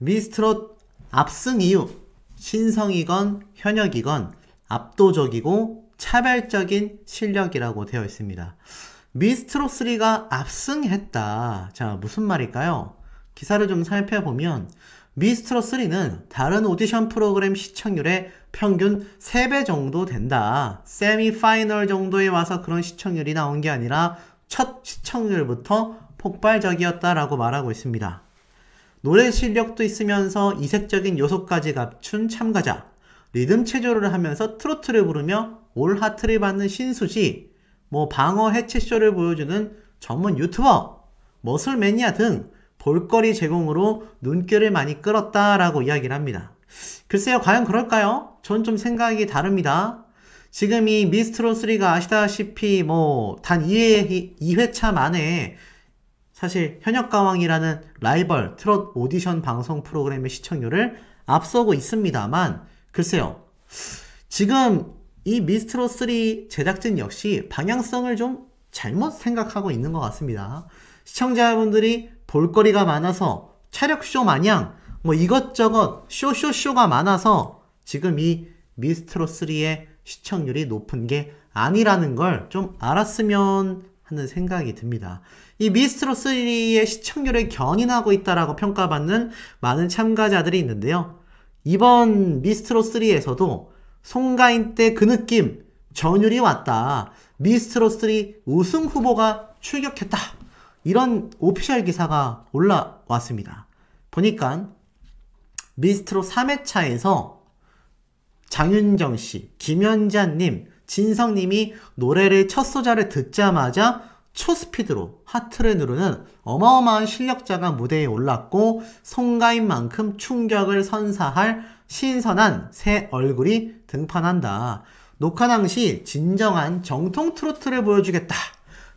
미스트롯 압승 이유, 신성이건 현역이건 압도적이고 차별적인 실력이라고 되어 있습니다. 미스트롯3가 압승했다. 자, 무슨 말일까요? 기사를 좀 살펴보면 미스트롯3는 다른 오디션 프로그램 시청률의 평균 3배 정도 된다. 세미파이널 정도에 와서 그런 시청률이 나온 게 아니라 첫 시청률부터 폭발적이었다라고 말하고 있습니다. 노래 실력도 있으면서 이색적인 요소까지 갖춘 참가자, 리듬 체조를 하면서 트로트를 부르며 올 하트를 받는 신수지, 방어 해체쇼를 보여주는 전문 유튜버, 머슬 매니아 등 볼거리 제공으로 눈길을 많이 끌었다라고 이야기를 합니다. 글쎄요, 과연 그럴까요? 전 좀 생각이 다릅니다. 지금 이 미스트롯3가 아시다시피 단 2회차 만에 사실 현역가왕이라는 라이벌 트롯 오디션 방송 프로그램의 시청률을 앞서고 있습니다만, 글쎄요, 지금 이 미스트롯3 제작진 역시 방향성을 좀 잘못 생각하고 있는 것 같습니다. 시청자분들이 볼거리가 많아서 차력쇼 마냥 이것저것 쇼가 많아서 지금 이 미스트롯3의 시청률이 높은 게 아니라는 걸 좀 알았으면 하는 생각이 듭니다. 이 미스트롯3의 시청률을 견인하고 있다라고 평가받는 많은 참가자들이 있는데요. 이번 미스트롯3에서도 송가인 때 그 느낌, 전율이 왔다. 미스트롯3 우승 후보가 출격했다. 이런 오피셜 기사가 올라왔습니다. 보니까 미스트롯 3회차에서 장윤정씨, 김연자님, 진성님이 노래를 첫 소절을 듣자마자 초스피드로 하트를 누르는 어마어마한 실력자가 무대에 올랐고, 송가인만큼 충격을 선사할 신선한 새 얼굴이 등판한다. 녹화 당시 진정한 정통 트로트를 보여주겠다.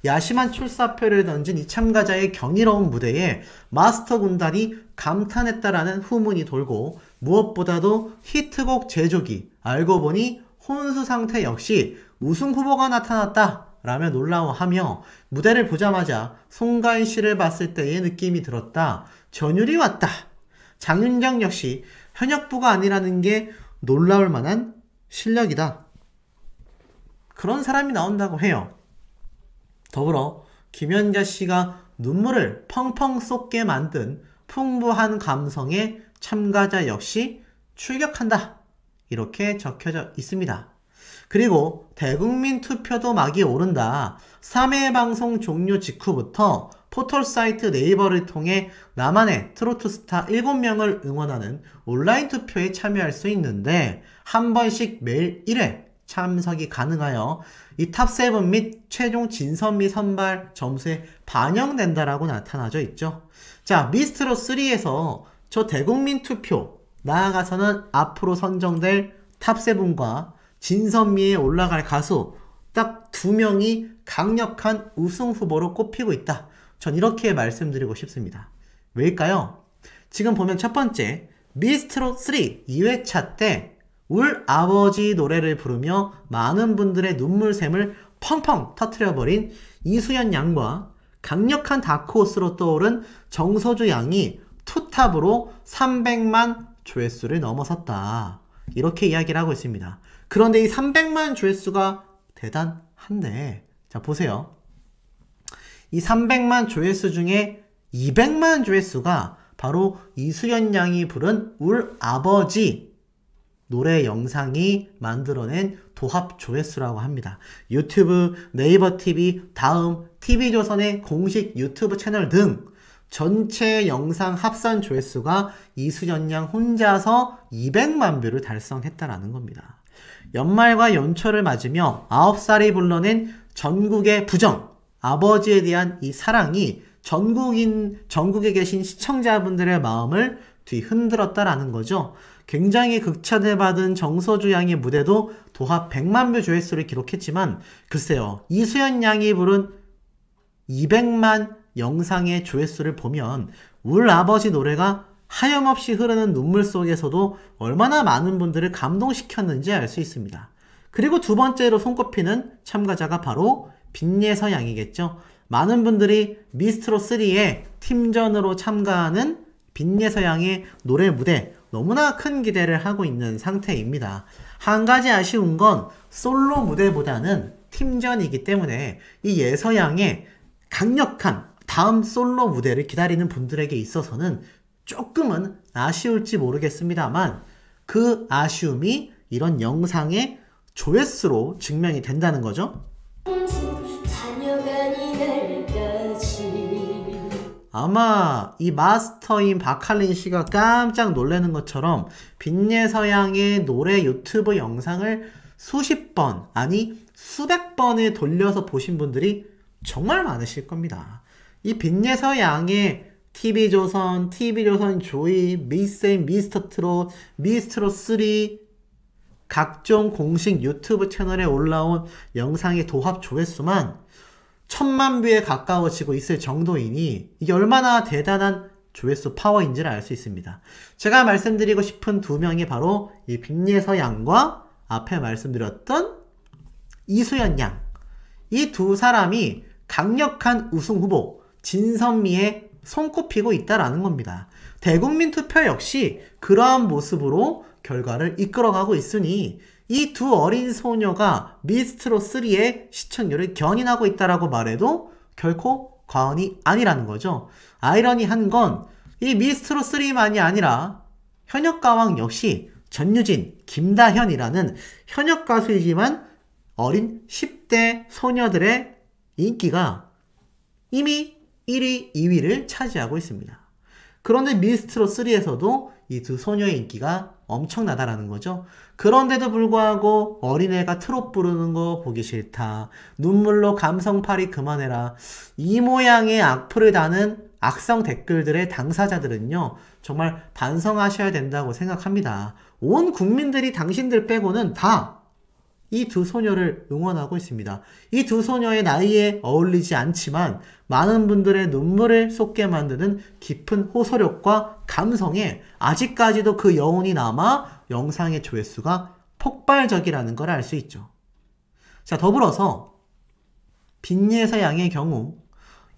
야심한 출사표를 던진 이 참가자의 경이로운 무대에 마스터 군단이 감탄했다라는 후문이 돌고, 무엇보다도 히트곡 제조기, 알고 보니 혼수 상태 역시 우승 후보가 나타났다 라며 놀라워하며, 무대를 보자마자 송가인 씨를 봤을 때의 느낌이 들었다. 전율이 왔다. 장윤정 역시 현역부가 아니라는 게 놀라울 만한 실력이다. 그런 사람이 나온다고 해요. 더불어 김연자 씨가 눈물을 펑펑 쏟게 만든 풍부한 감성의 참가자 역시 출격한다. 이렇게 적혀져 있습니다. 그리고 대국민 투표도 막이 오른다. 3회 방송 종료 직후부터 포털사이트 네이버를 통해 나만의 트로트 스타 7명을 응원하는 온라인 투표에 참여할 수 있는데, 한 번씩 매일 1회 참석이 가능하여 이 탑7 및 최종 진선미 선발 점수에 반영된다라고 나타나져 있죠. 자, 미스트롯3에서 저 대국민 투표, 나아가서는 앞으로 선정될 탑7과 진선미에 올라갈 가수 딱 2명이 강력한 우승 후보로 꼽히고 있다. 전 이렇게 말씀드리고 싶습니다. 왜일까요? 지금 보면 첫 번째, 미스트롯3 2회차 때 울 아버지 노래를 부르며 많은 분들의 눈물샘을 펑펑 터트려버린 이수연 양과 강력한 다크호스로 떠오른 정서주 양이 투탑으로 300만 조회수를 넘어섰다. 이렇게 이야기를 하고 있습니다. 그런데 이 300만 조회수가 대단한데, 자 보세요. 이 300만 조회수 중에 200만 조회수가 바로 이수연 양이 부른 울 아버지 노래 영상이 만들어낸 도합 조회수라고 합니다. 유튜브, 네이버 TV, 다음, TV조선의 공식 유튜브 채널 등 전체 영상 합산 조회수가 이수연 양 혼자서 200만 뷰를 달성했다라는 겁니다. 연말과 연초를 맞으며 9살이 불러낸 전국의 부정, 아버지에 대한 이 사랑이 전국에 계신 시청자분들의 마음을 뒤흔들었다라는 거죠. 굉장히 극찬을 받은 정서주 양의 무대도 도합 100만 뷰 조회수를 기록했지만, 글쎄요, 이수연 양이 부른 200만 영상의 조회수를 보면 울 아버지 노래가 하염없이 흐르는 눈물 속에서도 얼마나 많은 분들을 감동시켰는지 알 수 있습니다. 그리고 두 번째로 손꼽히는 참가자가 바로 빈예서 양이겠죠. 많은 분들이 미스트롯3에 팀전으로 참가하는 빈예서양의 노래 무대 너무나 큰 기대를 하고 있는 상태입니다. 한 가지 아쉬운 건 솔로 무대보다는 팀전이기 때문에 이 예서양의 강력한 다음 솔로 무대를 기다리는 분들에게 있어서는 조금은 아쉬울지 모르겠습니다만 그 아쉬움이 이런 영상의 조회수로 증명이 된다는 거죠. 아마 이 마스터인 박할린 씨가 깜짝 놀라는 것처럼 빈예서양의 노래 유튜브 영상을 수십 번, 아니 수백 번을 돌려서 보신 분들이 정말 많으실 겁니다. 이 빈예서양의 TV조선, TV조선 조이, 미스앤 미스터트롯, 미스트롯3 각종 공식 유튜브 채널에 올라온 영상의 도합 조회수만 1000만 뷰에 가까워지고 있을 정도이니 이게 얼마나 대단한 조회수 파워인지를 알 수 있습니다. 제가 말씀드리고 싶은 두 명이 바로 이 빈예서양과 앞에 말씀드렸던 이수연 양. 이 두 사람이 강력한 우승 후보 진선미에 손꼽히고 있다라는 겁니다. 대국민 투표 역시 그러한 모습으로 결과를 이끌어가고 있으니 이 두 어린 소녀가 미스트롯3의 시청률을 견인하고 있다라고 말해도 결코 과언이 아니라는 거죠. 아이러니한 건 이 미스트롯3만이 아니라 현역가왕 역시 전유진, 김다현이라는 현역 가수이지만 어린 10대 소녀들의 인기가 이미 1위, 2위를 차지하고 있습니다. 그런데 미스트롯3에서도 이 두 소녀의 인기가 엄청나다라는 거죠. 그런데도 불구하고 어린애가 트롯 부르는 거 보기 싫다. 눈물로 감성팔이 그만해라. 이 모양의 악플을 다는 악성 댓글들의 당사자들은요. 정말 반성하셔야 된다고 생각합니다. 온 국민들이 당신들 빼고는 다 이 두 소녀를 응원하고 있습니다. 이 두 소녀의 나이에 어울리지 않지만 많은 분들의 눈물을 쏟게 만드는 깊은 호소력과 감성에 아직까지도 그 여운이 남아 영상의 조회수가 폭발적이라는 걸 알 수 있죠. 자, 더불어서 빈예서양의 경우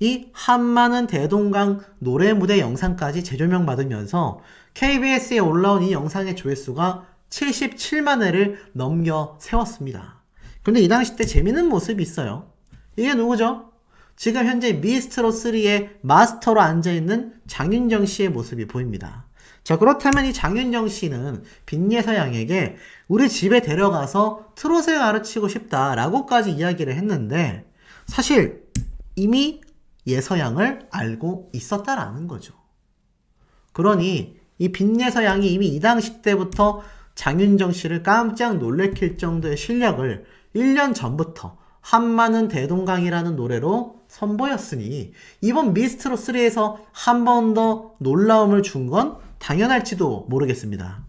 이 한마는 대동강 노래 무대 영상까지 재조명 받으면서 KBS에 올라온 이 영상의 조회수가 77만 회를 넘겨 세웠습니다. 그런데 이 당시 때 재밌는 모습이 있어요. 이게 누구죠? 지금 현재 미스트롯3의 마스터로 앉아있는 장윤정 씨의 모습이 보입니다. 자, 그렇다면 이 장윤정 씨는 빈예서양에게 우리 집에 데려가서 트롯을 가르치고 싶다라고까지 이야기를 했는데 사실 이미 예서양을 알고 있었다라는 거죠. 그러니 이 빈예서양이 이미 이 당시 때부터 장윤정 씨를 깜짝 놀래킬 정도의 실력을 1년 전부터 한마는 대동강이라는 노래로 선보였으니 이번 미스트롯3에서 한 번 더 놀라움을 준 건 당연할지도 모르겠습니다.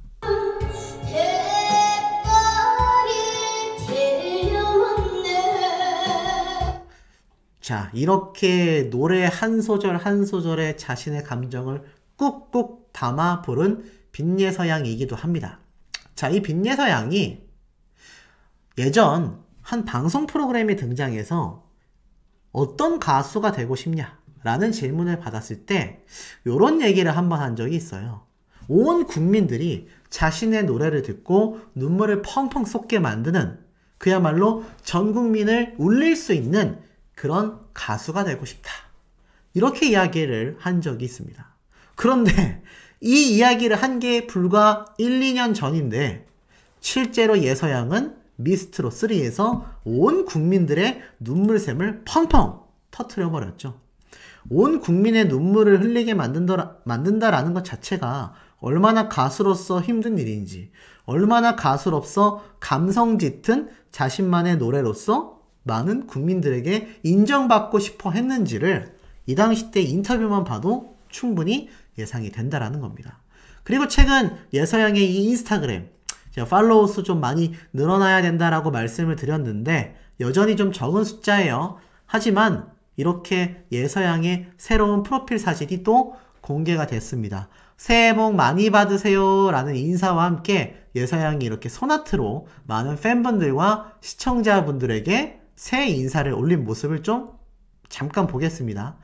자, 이렇게 노래 한 소절 한 소절에 자신의 감정을 꾹꾹 담아 부른 빈예서양이기도 합니다. 자, 이 빈예서양이 예전 한 방송 프로그램에 등장해서 어떤 가수가 되고 싶냐 라는 질문을 받았을 때 이런 얘기를 한번 한 적이 있어요. 온 국민들이 자신의 노래를 듣고 눈물을 펑펑 쏟게 만드는 그야말로 전 국민을 울릴 수 있는 그런 가수가 되고 싶다. 이렇게 이야기를 한 적이 있습니다. 그런데 이 이야기를 한 게 불과 1, 2년 전인데 실제로 예서양은 미스트롯3에서 온 국민들의 눈물샘을 펑펑 터트려버렸죠. 온 국민의 눈물을 흘리게 만든다라는 것 자체가 얼마나 가수로서 힘든 일인지, 얼마나 가수로서 감성 짙은 자신만의 노래로서 많은 국민들에게 인정받고 싶어 했는지를 이 당시 때 인터뷰만 봐도 충분히 예상이 된다라는 겁니다. 그리고 최근 예서양의 이 인스타그램, 제가 팔로워 수 좀 많이 늘어나야 된다라고 말씀을 드렸는데 여전히 좀 적은 숫자예요. 하지만 이렇게 예서양의 새로운 프로필 사진이 또 공개가 됐습니다. 새해 복 많이 받으세요 라는 인사와 함께 예서양이 이렇게 소나트로 많은 팬분들과 시청자분들에게 새해 인사를 올린 모습을 좀 잠깐 보겠습니다.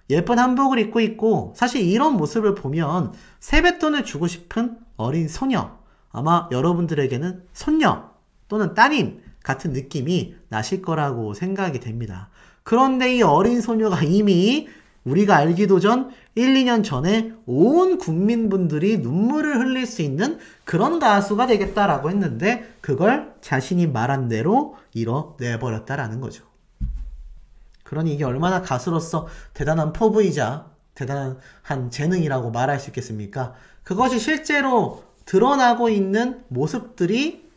예쁜 한복을 입고 있고 사실 이런 모습을 보면 세뱃돈을 주고 싶은 어린 소녀, 아마 여러분들에게는 손녀 또는 따님 같은 느낌이 나실 거라고 생각이 됩니다. 그런데 이 어린 소녀가 이미 우리가 알기도 전 1, 2년 전에 온 국민분들이 눈물을 흘릴 수 있는 그런 가수가 되겠다라고 했는데 그걸 자신이 말한 대로 이뤄내버렸다라는 거죠. 그러니 이게 얼마나 가수로서 대단한 포부이자 대단한 재능이라고 말할 수 있겠습니까? 그것이 실제로 드러나고 있는 모습들이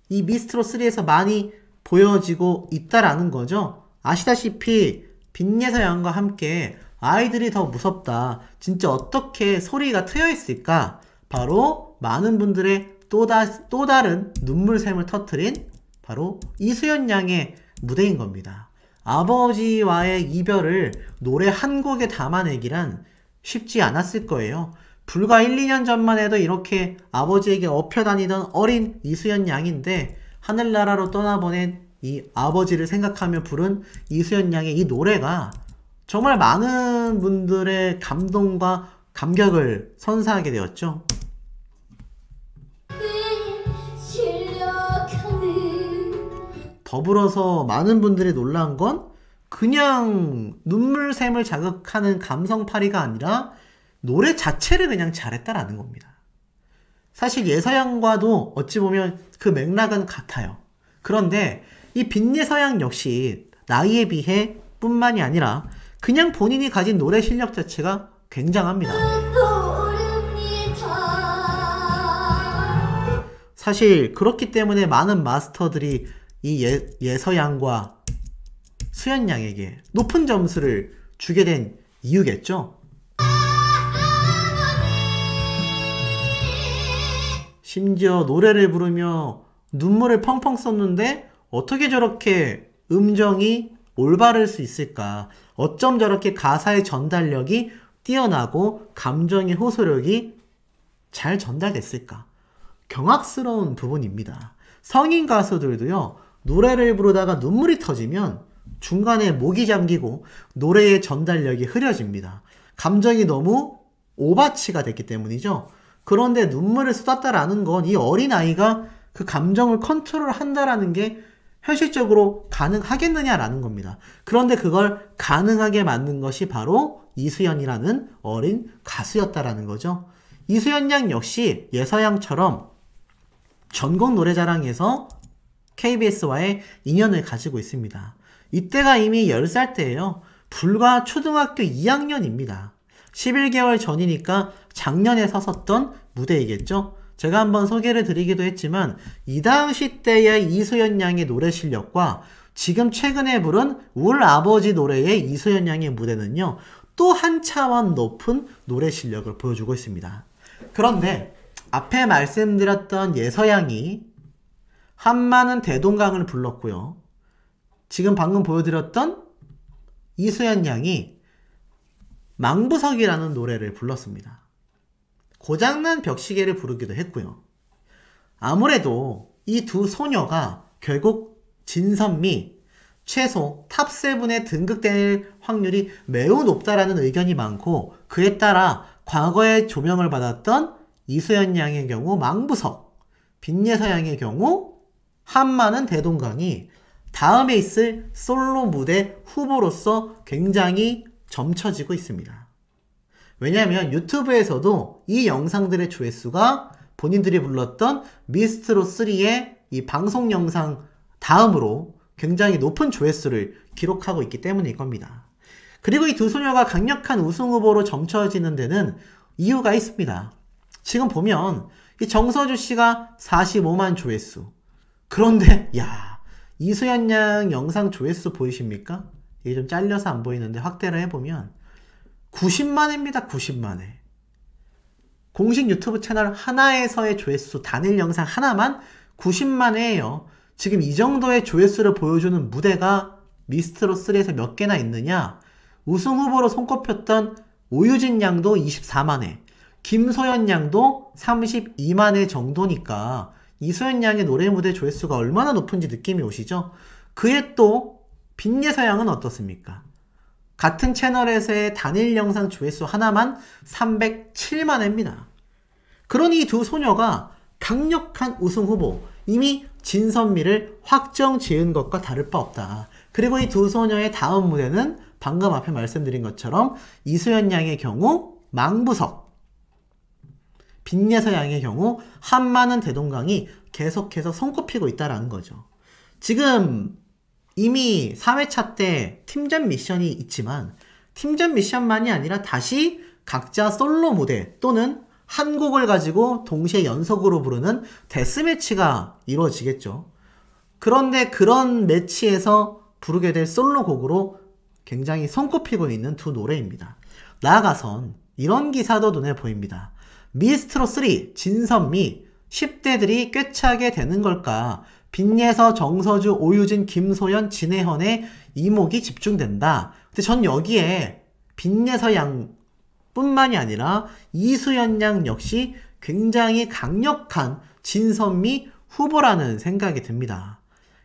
이 미스트롯3에서 많이 보여지고 있다라는 거죠. 아시다시피 빈예서 양과 함께 아이들이 더 무섭다. 진짜 어떻게 소리가 트여 있을까? 바로 많은 분들의 또 다른 눈물샘을 터뜨린 바로 이수연 양의 무대인 겁니다. 아버지와의 이별을 노래 한 곡에 담아내기란 쉽지 않았을 거예요. 불과 1, 2년 전만 해도 이렇게 아버지에게 업혀다니던 어린 이수연 양인데 하늘나라로 떠나보낸 이 아버지를 생각하며 부른 이수연 양의 이 노래가 정말 많은 분들의 감동과 감격을 선사하게 되었죠. 더불어서 많은 분들이 놀란 건 그냥 눈물샘을 자극하는 감성파리가 아니라 노래 자체를 그냥 잘했다라는 겁니다. 사실 예서양과도 어찌 보면 그 맥락은 같아요. 그런데 이 빈예서양 역시 나이에 비해 뿐만이 아니라 그냥 본인이 가진 노래 실력 자체가 굉장합니다. 사실 그렇기 때문에 많은 마스터들이 이 예서양과 수연양에게 높은 점수를 주게 된 이유겠죠. 심지어 노래를 부르며 눈물을 펑펑 쏟는데 어떻게 저렇게 음정이 올바를 수 있을까? 어쩜 저렇게 가사의 전달력이 뛰어나고 감정의 호소력이 잘 전달됐을까? 경악스러운 부분입니다. 성인 가수들도요, 노래를 부르다가 눈물이 터지면 중간에 목이 잠기고 노래의 전달력이 흐려집니다. 감정이 너무 오바치가 됐기 때문이죠. 그런데 눈물을 쏟았다라는 건 이 어린아이가 그 감정을 컨트롤한다라는 게 현실적으로 가능하겠느냐라는 겁니다. 그런데 그걸 가능하게 만든 것이 바로 이수연이라는 어린 가수였다라는 거죠. 이수연 양 역시 예서양처럼 전국 노래자랑에서 KBS와의 인연을 가지고 있습니다. 이때가 이미 10살 때예요. 불과 초등학교 2학년입니다. 11개월 전이니까 작년에 섰었던 무대이겠죠. 제가 한번 소개를 드리기도 했지만 이 당시 때의 이수연 양의 노래 실력과 지금 최근에 부른 울 아버지 노래의 이수연 양의 무대는요, 또 한 차원 높은 노래 실력을 보여주고 있습니다. 그런데 앞에 말씀드렸던 예서양이 한마는 대동강을 불렀고요. 지금 방금 보여드렸던 이수연 양이 망부석이라는 노래를 불렀습니다. 고장난 벽시계를 부르기도 했고요. 아무래도 이 두 소녀가 결국 진선미 최소 탑7에 등극될 확률이 매우 높다라는 의견이 많고, 그에 따라 과거에 조명을 받았던 이수연 양의 경우 망부석, 빈예서 양의 경우 한마는 대동강이 다음에 있을 솔로 무대 후보로서 굉장히 점쳐지고 있습니다. 왜냐하면 유튜브에서도 이 영상들의 조회수가 본인들이 불렀던 미스트롯3의 이 방송 영상 다음으로 굉장히 높은 조회수를 기록하고 있기 때문일 겁니다. 그리고 이 두 소녀가 강력한 우승 후보로 점쳐지는 데는 이유가 있습니다. 지금 보면 이 정서주 씨가 45만 조회수. 그런데 야, 이수연 양 영상 조회수 보이십니까? 이게 좀 잘려서 안 보이는데 확대를 해보면 90만회입니다. 90만회. 공식 유튜브 채널 하나에서의 조회수, 단일 영상 하나만 90만회예요. 지금 이 정도의 조회수를 보여주는 무대가 미스트롯3에서 몇 개나 있느냐? 우승 후보로 손꼽혔던 오유진 양도 24만회, 김소연 양도 32만회 정도니까 이수연 양의 노래 무대 조회수가 얼마나 높은지 느낌이 오시죠? 그에 또 빈예서 양은 어떻습니까? 같은 채널에서의 단일 영상 조회수 하나만 307만 회입니다. 그러니 이 두 소녀가 강력한 우승 후보, 이미 진선미를 확정 지은 것과 다를 바 없다. 그리고 이 두 소녀의 다음 무대는 방금 앞에 말씀드린 것처럼 이수연 양의 경우 망부석, 빈예서 양의 경우 한마는 대동강이 계속해서 손꼽히고 있다는 거죠. 지금 이미 3회차 때 팀전 미션이 있지만 팀전 미션만이 아니라 다시 각자 솔로 무대 또는 한 곡을 가지고 동시에 연속으로 부르는 데스매치가 이루어지겠죠. 그런데 그런 매치에서 부르게 될 솔로곡으로 굉장히 손꼽히고 있는 두 노래입니다. 나아가선 이런 기사도 눈에 보입니다. 미스트롯3 진선미 10대들이 꿰차게 되는 걸까? 빈예서, 정서주, 오유진, 김소연, 진혜헌의 이목이 집중된다. 근데 전 여기에 빈예서 양 뿐만이 아니라 이수연 양 역시 굉장히 강력한 진선미 후보라는 생각이 듭니다.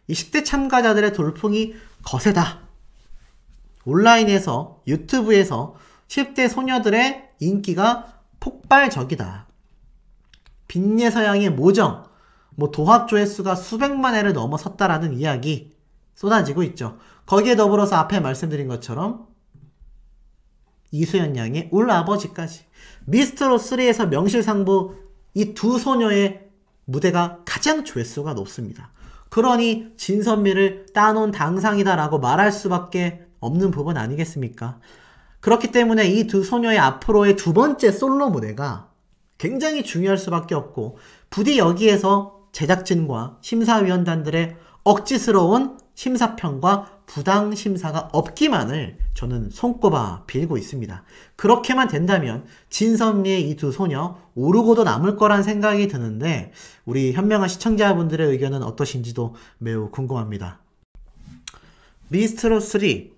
이 10대 참가자들의 돌풍이 거세다. 온라인에서, 유튜브에서 10대 소녀들의 인기가 폭발적이다. 빈예서 양의 모정, 도합 조회수가 수백만 회를 넘어섰다라는 이야기 쏟아지고 있죠. 거기에 더불어서 앞에 말씀드린 것처럼 이수연 양의 울 아버지까지 미스트롯3에서 명실상부 이 두 소녀의 무대가 가장 조회수가 높습니다. 그러니 진선미를 따놓은 당상이다라고 말할 수밖에 없는 부분 아니겠습니까? 그렇기 때문에 이 두 소녀의 앞으로의 두 번째 솔로 무대가 굉장히 중요할 수밖에 없고 부디 여기에서 제작진과 심사위원단들의 억지스러운 심사평과 부당 심사가 없기만을 저는 손꼽아 빌고 있습니다. 그렇게만 된다면 진선미의 이 두 소녀 오르고도 남을 거란 생각이 드는데 우리 현명한 시청자분들의 의견은 어떠신지도 매우 궁금합니다. 미스트롯3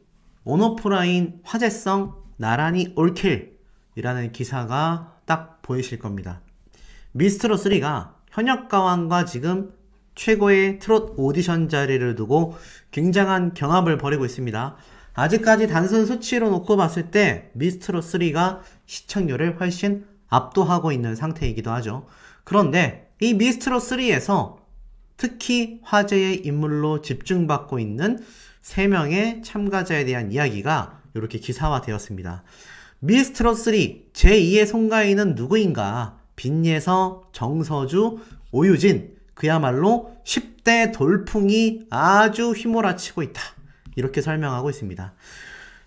온오프라인 화제성 나란히 올킬 이라는 기사가 딱 보이실 겁니다. 미스트롯3가 현역가왕과 지금 최고의 트롯 오디션 자리를 두고 굉장한 경합을 벌이고 있습니다. 아직까지 단순 수치로 놓고 봤을 때 미스트롯3가 시청률을 훨씬 압도하고 있는 상태이기도 하죠. 그런데 이 미스트롯3에서 특히 화제의 인물로 집중받고 있는 3명의 참가자에 대한 이야기가 이렇게 기사화되었습니다. 미스트롯3 제2의 송가인은 누구인가? 빈예서, 정서주, 오유진, 그야말로 10대 돌풍이 아주 휘몰아치고 있다. 이렇게 설명하고 있습니다.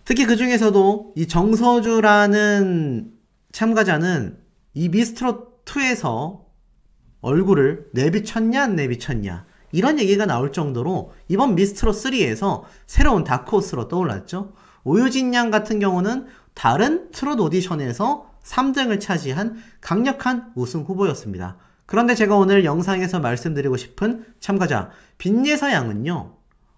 특히 그 중에서도 이 정서주라는 참가자는 이 미스트롯2에서 얼굴을 내비쳤냐 안 내비쳤냐 이런 얘기가 나올 정도로 이번 미스트롯3에서 새로운 다크호스로 떠올랐죠. 오유진 양 같은 경우는 다른 트롯 오디션에서 3등을 차지한 강력한 우승 후보였습니다. 그런데 제가 오늘 영상에서 말씀드리고 싶은 참가자 빈예서 양은요,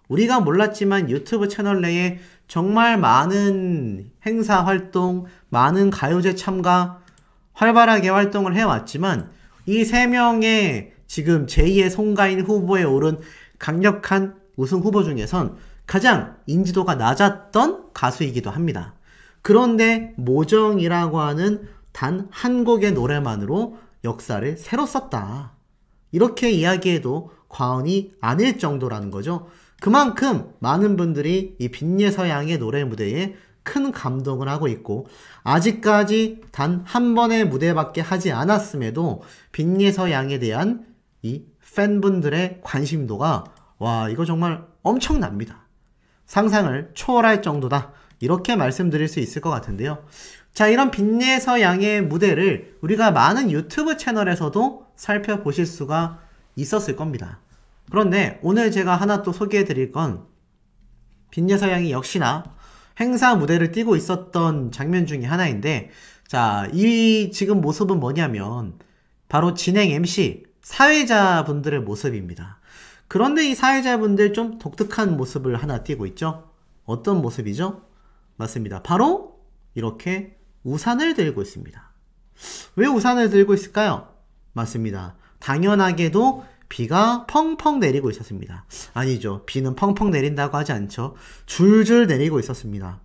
우리가 몰랐지만 유튜브 채널 내에 정말 많은 행사 활동, 많은 가요제 참가, 활발하게 활동을 해왔지만 이 3명의 지금 제2의 송가인 후보에 오른 강력한 우승 후보 중에선 가장 인지도가 낮았던 가수이기도 합니다. 그런데 모정이라고 하는 단 한 곡의 노래만으로 역사를 새로 썼다. 이렇게 이야기해도 과언이 아닐 정도라는 거죠. 그만큼 많은 분들이 이 빈예서 양의 노래 무대에 큰 감동을 하고 있고 아직까지 단 한 번의 무대밖에 하지 않았음에도 빈예서 양에 대한 이 팬분들의 관심도가 와 이거 정말 엄청납니다. 상상을 초월할 정도다. 이렇게 말씀드릴 수 있을 것 같은데요. 자, 이런 빈예서 양의 무대를 우리가 많은 유튜브 채널에서도 살펴보실 수가 있었을 겁니다. 그런데 오늘 제가 하나 또 소개해 드릴 건 빈예서 양이 역시나 행사 무대를 띄고 있었던 장면 중에 하나인데, 자, 이 지금 모습은 뭐냐면 바로 진행 MC 사회자분들의 모습입니다. 그런데 이 사회자분들 좀 독특한 모습을 하나 띄고 있죠. 어떤 모습이죠? 맞습니다. 바로 이렇게 우산을 들고 있습니다. 왜 우산을 들고 있을까요? 맞습니다. 당연하게도 비가 펑펑 내리고 있었습니다. 아니죠. 비는 펑펑 내린다고 하지 않죠. 줄줄 내리고 있었습니다.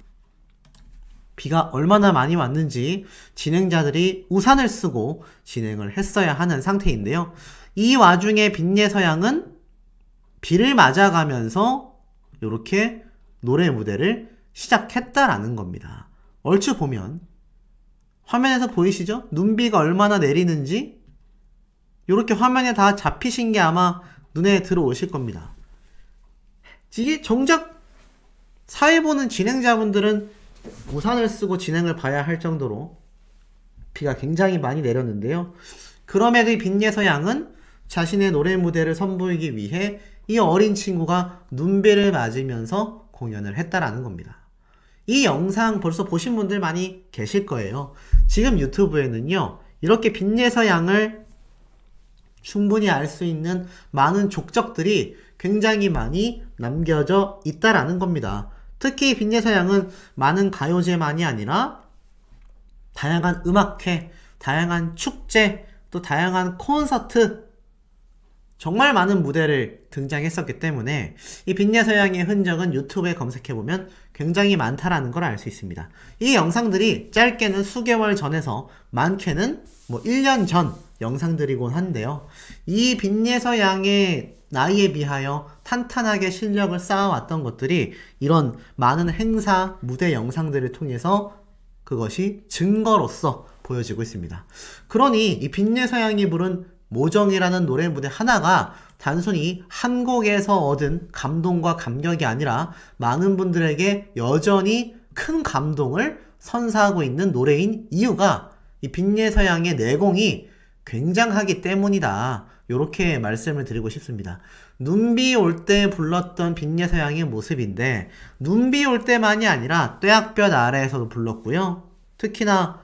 비가 얼마나 많이 왔는지 진행자들이 우산을 쓰고 진행을 했어야 하는 상태인데요. 이 와중에 빈예서양은 비를 맞아가면서 이렇게 노래 무대를 시작했다라는 겁니다. 얼추 보면 화면에서 보이시죠? 눈비가 얼마나 내리는지 이렇게 화면에 다 잡히신 게 아마 눈에 들어오실 겁니다. 이게 정작 사회 보는 진행자분들은 우산을 쓰고 진행을 봐야 할 정도로 비가 굉장히 많이 내렸는데요. 그럼에도 이 빈예서양은 자신의 노래 무대를 선보이기 위해 이 어린 친구가 눈비를 맞으면서 공연을 했다라는 겁니다. 이 영상 벌써 보신 분들 많이 계실 거예요. 지금 유튜브에는요, 이렇게 빈예서양을 충분히 알 수 있는 많은 족적들이 굉장히 많이 남겨져 있다라는 겁니다. 특히 빈예서양은 많은 가요제만이 아니라 다양한 음악회, 다양한 축제, 또 다양한 콘서트, 정말 많은 무대를 등장했었기 때문에 이 빈예서양의 흔적은 유튜브에 검색해보면 굉장히 많다라는 걸 알 수 있습니다. 이 영상들이 짧게는 수개월 전에서 많게는 1년 전 영상들이곤 한데요. 이 빈예서양의 나이에 비하여 탄탄하게 실력을 쌓아왔던 것들이 이런 많은 행사, 무대 영상들을 통해서 그것이 증거로서 보여지고 있습니다. 그러니 이 빈예서양이 부른 모정이라는 노래 무대 하나가 단순히 한 곡에서 얻은 감동과 감격이 아니라 많은 분들에게 여전히 큰 감동을 선사하고 있는 노래인 이유가 이 빈예서양의 내공이 굉장하기 때문이다. 이렇게 말씀을 드리고 싶습니다. 눈비 올 때 불렀던 빈예서양의 모습인데 눈비 올 때만이 아니라 떼약볕 아래에서도 불렀고요. 특히나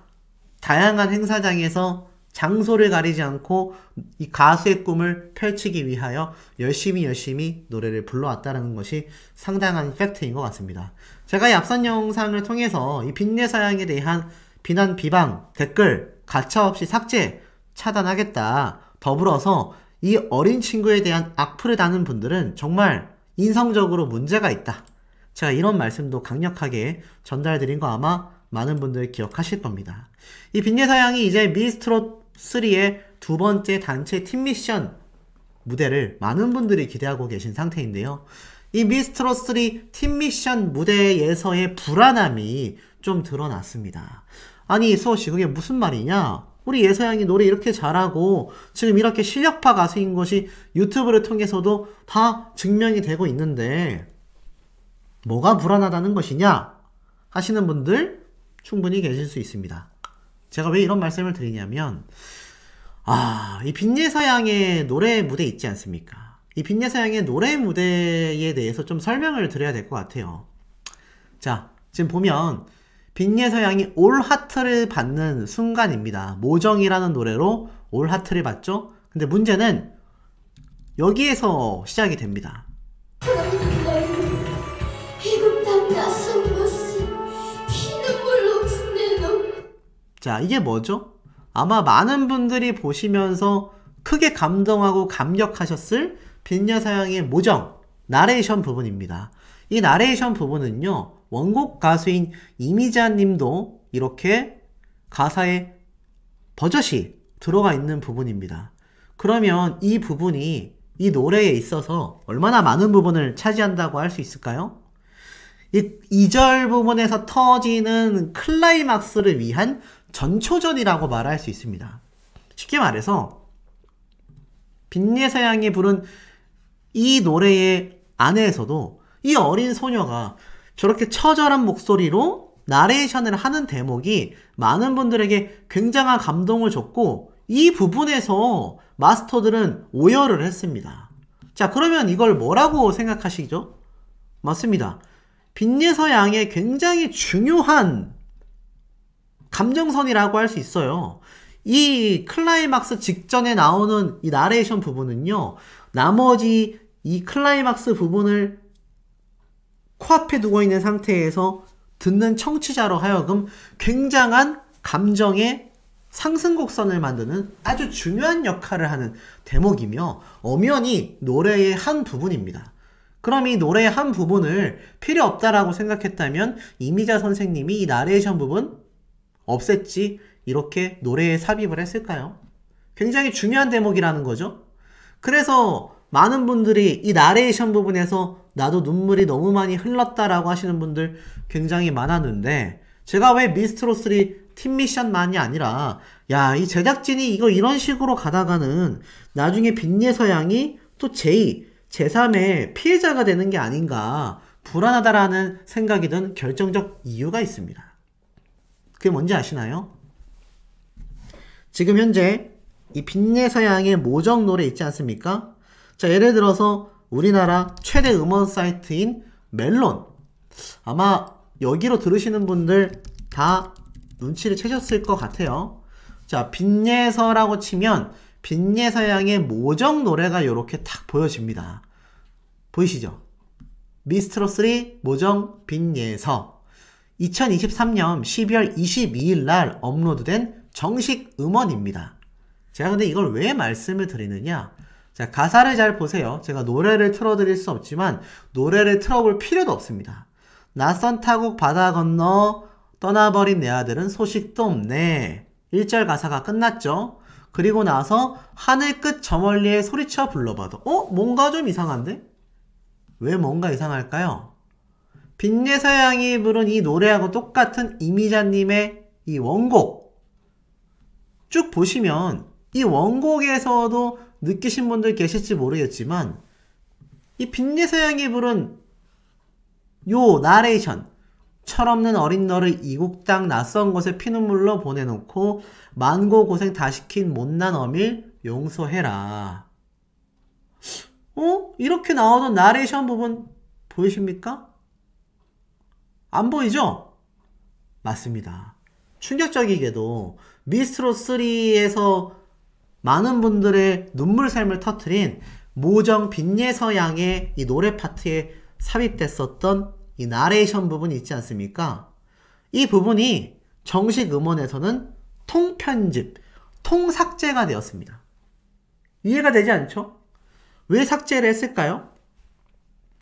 다양한 행사장에서 장소를 가리지 않고 이 가수의 꿈을 펼치기 위하여 열심히 노래를 불러왔다는 것이 상당한 팩트인 것 같습니다. 제가 이 앞선 영상을 통해서 이 빈예서양에 대한 비난, 비방, 댓글 가차없이 삭제, 차단하겠다. 더불어서 이 어린 친구에 대한 악플을 다는 분들은 정말 인성적으로 문제가 있다. 제가 이런 말씀도 강력하게 전달드린 거 아마 많은 분들 기억하실 겁니다. 이 빈예서양이 이제 미스트롯 3의 두 번째 단체 팀 미션 무대를 많은 분들이 기대하고 계신 상태인데요. 이 미스트롯 3 팀 미션 무대에서의 불안함이 좀 드러났습니다. 아니 수호씨, 그게 무슨 말이냐? 우리 예서양이 노래 이렇게 잘하고 지금 이렇게 실력파 가수인 것이 유튜브를 통해서도 다 증명이 되고 있는데 뭐가 불안하다는 것이냐 하시는 분들 충분히 계실 수 있습니다. 제가 왜 이런 말씀을 드리냐면 이 빈예서양의 노래 무대 있지 않습니까? 이 빈예서양의 노래 무대에 대해서 좀 설명을 드려야 될 것 같아요. 자, 지금 보면 빈예서양이 올 하트를 받는 순간입니다. 모정이라는 노래로 올 하트를 받죠? 근데 문제는 여기에서 시작이 됩니다. 자, 이게 뭐죠? 아마 많은 분들이 보시면서 크게 감동하고 감격하셨을 빈예서양의 모정, 나레이션 부분입니다. 이 나레이션 부분은요, 원곡 가수인 이미자 님도 이렇게 가사에 버젓이 들어가 있는 부분입니다. 그러면 이 부분이 이 노래에 있어서 얼마나 많은 부분을 차지한다고 할 수 있을까요? 이 2절 부분에서 터지는 클라이막스를 위한 전초전이라고 말할 수 있습니다. 쉽게 말해서 빈예서양이 부른 이 노래의 안에서도 이 어린 소녀가 저렇게 처절한 목소리로 나레이션을 하는 대목이 많은 분들에게 굉장한 감동을 줬고 이 부분에서 마스터들은 오열을 했습니다. 자, 그러면 이걸 뭐라고 생각하시죠? 맞습니다. 빈예서양의 굉장히 중요한 감정선이라고 할 수 있어요. 이 클라이막스 직전에 나오는 이 나레이션 부분은요, 나머지 이 클라이막스 부분을 코앞에 두고 있는 상태에서 듣는 청취자로 하여금 굉장한 감정의 상승곡선을 만드는 아주 중요한 역할을 하는 대목이며 엄연히 노래의 한 부분입니다. 그럼 이 노래의 한 부분을 필요 없다라고 생각했다면 이미자 선생님이 이 나레이션 부분 없앴지 이렇게 노래에 삽입을 했을까요? 굉장히 중요한 대목이라는 거죠. 그래서 많은 분들이 이 나레이션 부분에서 나도 눈물이 너무 많이 흘렀다라고 하시는 분들 굉장히 많았는데, 제가 왜 미스트롯3 팀 미션만이 아니라 야, 이 제작진이 이거 이런 식으로 가다가는 나중에 빈예서양이 또 제2, 제3의 피해자가 되는 게 아닌가 불안하다라는 생각이 든 결정적 이유가 있습니다. 그게 뭔지 아시나요? 지금 현재 이 빈예서양의 모정 노래 있지 않습니까? 자, 예를 들어서 우리나라 최대 음원 사이트인 멜론, 아마 여기로 들으시는 분들 다 눈치를 채셨을 것 같아요. 자, 빈예서라고 치면 빈예서양의 모정 노래가 이렇게 탁 보여집니다. 보이시죠? 미스트롯3 모정 빈예서 2023년 12월 22일 날 업로드된 정식 음원입니다. 제가 근데 이걸 왜 말씀을 드리느냐, 자, 가사를 잘 보세요. 제가 노래를 틀어드릴 수 없지만 노래를 틀어볼 필요도 없습니다. 낯선 타국 바다 건너 떠나버린 내 아들은 소식도 없네. 1절 가사가 끝났죠. 그리고 나서 하늘 끝 저 멀리에 소리쳐 불러봐도 뭔가 좀 이상한데? 왜 뭔가 이상할까요? 빈예서양이 부른 이 노래하고 똑같은 이미자님의 이 원곡 쭉 보시면 이 원곡에서도 느끼신 분들 계실지 모르겠지만 이 빈예서양이 부른 요 나레이션, 철없는 어린 너를 이국 땅 낯선 곳에 피눈물로 보내놓고 만고 고생 다 시킨 못난 어밀 용서해라. 이렇게 나오던 나레이션 부분 보이십니까? 안 보이죠? 맞습니다. 충격적이게도 미스트롯3에서 많은 분들의 눈물 삶을 터뜨린 모정 빈예서양의 이 노래 파트에 삽입됐었던 이 나레이션 부분이 있지 않습니까? 이 부분이 정식 음원에서는 통편집, 통삭제가 되었습니다. 이해가 되지 않죠? 왜 삭제를 했을까요?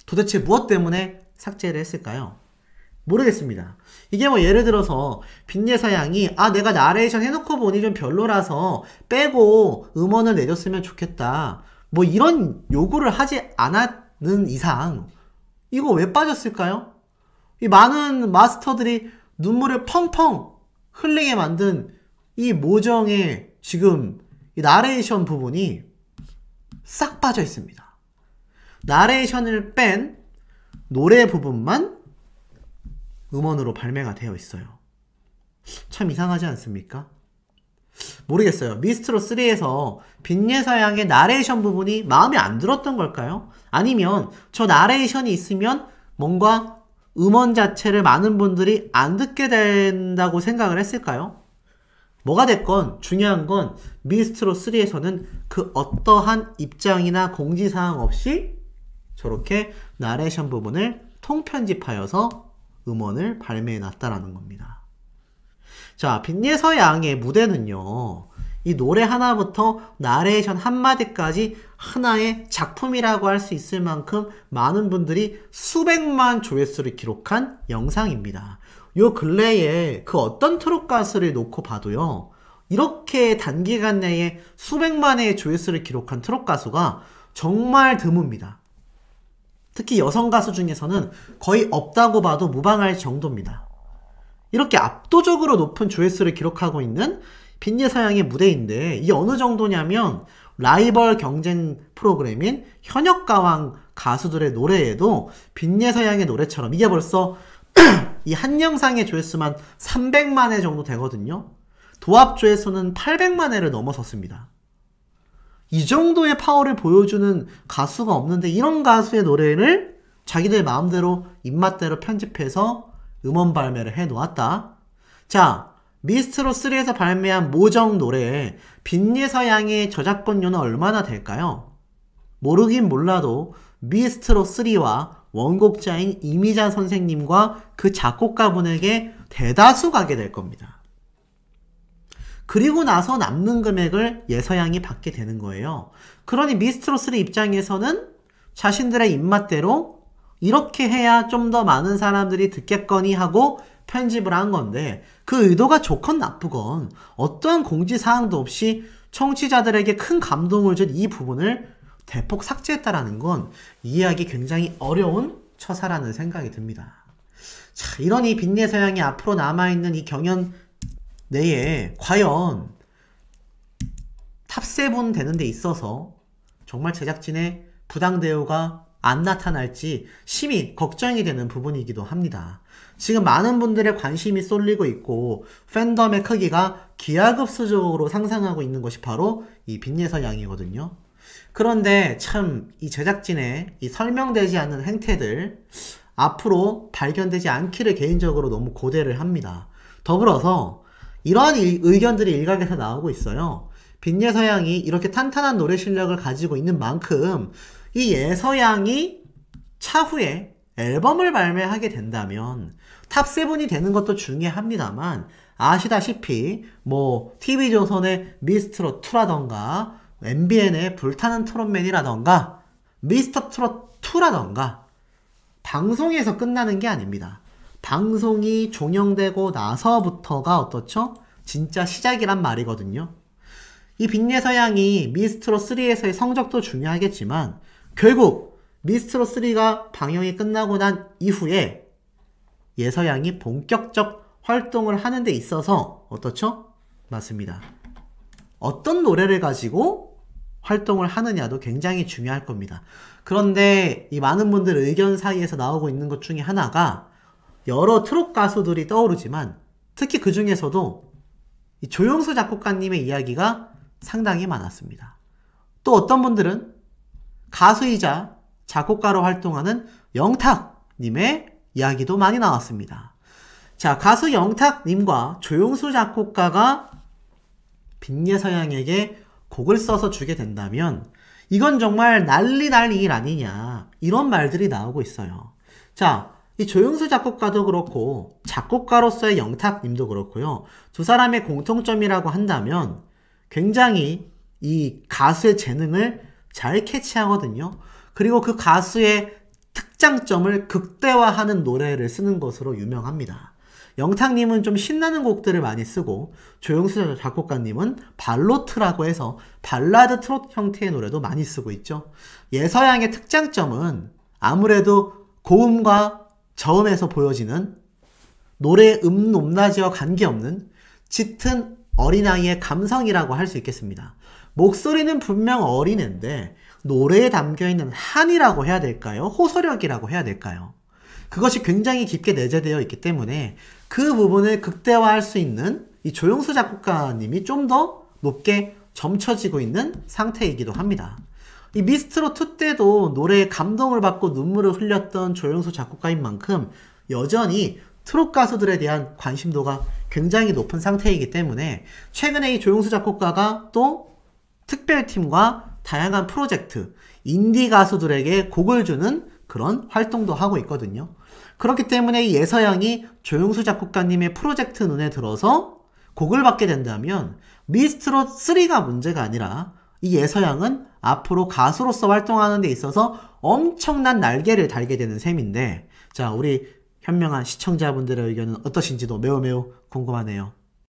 도대체 무엇 때문에 삭제를 했을까요? 모르겠습니다. 이게 뭐 예를 들어서 빈예서양이 내가 나레이션 해놓고 보니 좀 별로라서 빼고 음원을 내줬으면 좋겠다, 뭐 이런 요구를 하지 않았는 이상 이거 왜 빠졌을까요? 이 많은 마스터들이 눈물을 펑펑 흘리게 만든 이 모정의 지금 이 나레이션 부분이 싹 빠져 있습니다. 나레이션을 뺀 노래 부분만 음원으로 발매가 되어 있어요. 참 이상하지 않습니까? 모르겠어요. 미스트롯3에서 빈예서양의 나레이션 부분이 마음에 안 들었던 걸까요? 아니면 저 나레이션이 있으면 뭔가 음원 자체를 많은 분들이 안 듣게 된다고 생각을 했을까요? 뭐가 됐건 중요한 건 미스트롯3에서는 그 어떠한 입장이나 공지사항 없이 저렇게 나레이션 부분을 통편집하여서 음원을 발매해 놨다라는 겁니다. 자, 빈예서양의 무대는요, 이 노래 하나부터 나레이션 한마디까지 하나의 작품이라고 할 수 있을 만큼 많은 분들이 수백만 조회수를 기록한 영상입니다. 요 근래에 그 어떤 트롯 가수를 놓고 봐도요, 이렇게 단기간 내에 수백만의 조회수를 기록한 트롯 가수가 정말 드뭅니다. 특히 여성 가수 중에서는 거의 없다고 봐도 무방할 정도입니다. 이렇게 압도적으로 높은 조회수를 기록하고 있는 빈예서양의 무대인데, 이게 어느 정도냐면 라이벌 경쟁 프로그램인 현역가왕 가수들의 노래에도 빈예서양의 노래처럼 이게 벌써 이 한 영상의 조회수만 300만 회 정도 되거든요. 도합 조회수는 800만 회를 넘어섰습니다. 이 정도의 파워를 보여주는 가수가 없는데 이런 가수의 노래를 자기들 마음대로 입맛대로 편집해서 음원 발매를 해 놓았다. 자, 미스트롯3에서 발매한 모정 노래에 빈예서양의 저작권료는 얼마나 될까요? 모르긴 몰라도 미스트롯3와 원곡자인 이미자 선생님과 그 작곡가분에게 대다수 가게 될 겁니다. 그리고 나서 남는 금액을 예서양이 받게 되는 거예요. 그러니 미스트롯3 입장에서는 자신들의 입맛대로 이렇게 해야 좀 더 많은 사람들이 듣겠거니 하고 편집을 한 건데 그 의도가 좋건 나쁘건 어떠한 공지사항도 없이 청취자들에게 큰 감동을 준 이 부분을 대폭 삭제했다라는 건 이해하기 굉장히 어려운 처사라는 생각이 듭니다. 자, 이런 이 빈예 서양이 앞으로 남아있는 이 경연 내에 과연 탑7 되는 데 있어서 정말 제작진의 부당 대우가 안 나타날지 심히 걱정이 되는 부분이기도 합니다. 지금 많은 분들의 관심이 쏠리고 있고 팬덤의 크기가 기하급수적으로 상승하고 있는 것이 바로 이 빈예 서양이거든요. 그런데 참 이 제작진의 이 설명되지 않는 행태들 앞으로 발견되지 않기를 개인적으로 너무 고대를 합니다. 더불어서 이러한 의견들이 일각에서 나오고 있어요. 빈예 서양이 이렇게 탄탄한 노래 실력을 가지고 있는 만큼 이 예서양이 차후에 앨범을 발매하게 된다면 탑7이 되는 것도 중요합니다만 아시다시피 뭐 TV조선의 미스트롯2라던가 MBN의 불타는 트롯맨이라던가 미스터트롯2라던가 방송에서 끝나는 게 아닙니다. 방송이 종영되고 나서부터가 어떻죠? 진짜 시작이란 말이거든요. 이 빈예 서양이 미스트롯3에서의 성적도 중요하겠지만 결국 미스트롯3가 방영이 끝나고 난 이후에 예서양이 본격적 활동을 하는 데 있어서 어떻죠? 맞습니다. 어떤 노래를 가지고 활동을 하느냐도 굉장히 중요할 겁니다. 그런데 이 많은 분들 의견 사이에서 나오고 있는 것 중에 하나가 여러 트롯 가수들이 떠오르지만 특히 그 중에서도 이 조용수 작곡가님의 이야기가 상당히 많았습니다. 또 어떤 분들은 가수이자 작곡가로 활동하는 영탁님의 이야기도 많이 나왔습니다. 자, 가수 영탁님과 조용수 작곡가가 빈예 서양에게 곡을 써서 주게 된다면 이건 정말 난리 날 일 아니냐 이런 말들이 나오고 있어요. 자, 이 조용수 작곡가도 그렇고 작곡가로서의 영탁님도 그렇고요. 두 사람의 공통점이라고 한다면 굉장히 이 가수의 재능을 잘 캐치하거든요. 그리고 그 가수의 특장점을 극대화하는 노래를 쓰는 것으로 유명합니다. 영탁님은 좀 신나는 곡들을 많이 쓰고 조용수 작곡가님은 발로트라고 해서 발라드 트롯 형태의 노래도 많이 쓰고 있죠. 예서양의 특장점은 아무래도 고음과 저음에서 보여지는 노래의 높낮이와 관계없는 짙은 어린아이의 감성이라고 할 수 있겠습니다. 목소리는 분명 어린애인데 노래에 담겨있는 한이라고 해야 될까요? 호소력이라고 해야 될까요? 그것이 굉장히 깊게 내재되어 있기 때문에 그 부분을 극대화할 수 있는 이 조용수 작곡가님이 좀 더 높게 점쳐지고 있는 상태이기도 합니다. 이 미스트롯2 때도 노래에 감동을 받고 눈물을 흘렸던 조용수 작곡가인 만큼 여전히 트롯 가수들에 대한 관심도가 굉장히 높은 상태이기 때문에 최근에 이 조용수 작곡가가 또 특별팀과 다양한 프로젝트, 인디 가수들에게 곡을 주는 그런 활동도 하고 있거든요. 그렇기 때문에 이 예서양이 조용수 작곡가님의 프로젝트 눈에 들어서 곡을 받게 된다면 미스트롯3가 문제가 아니라 이 예서양은 앞으로 가수로서 활동하는 데 있어서 엄청난 날개를 달게 되는 셈인데 자, 우리 현명한 시청자분들의 의견은 어떠신지도 매우 궁금하네요.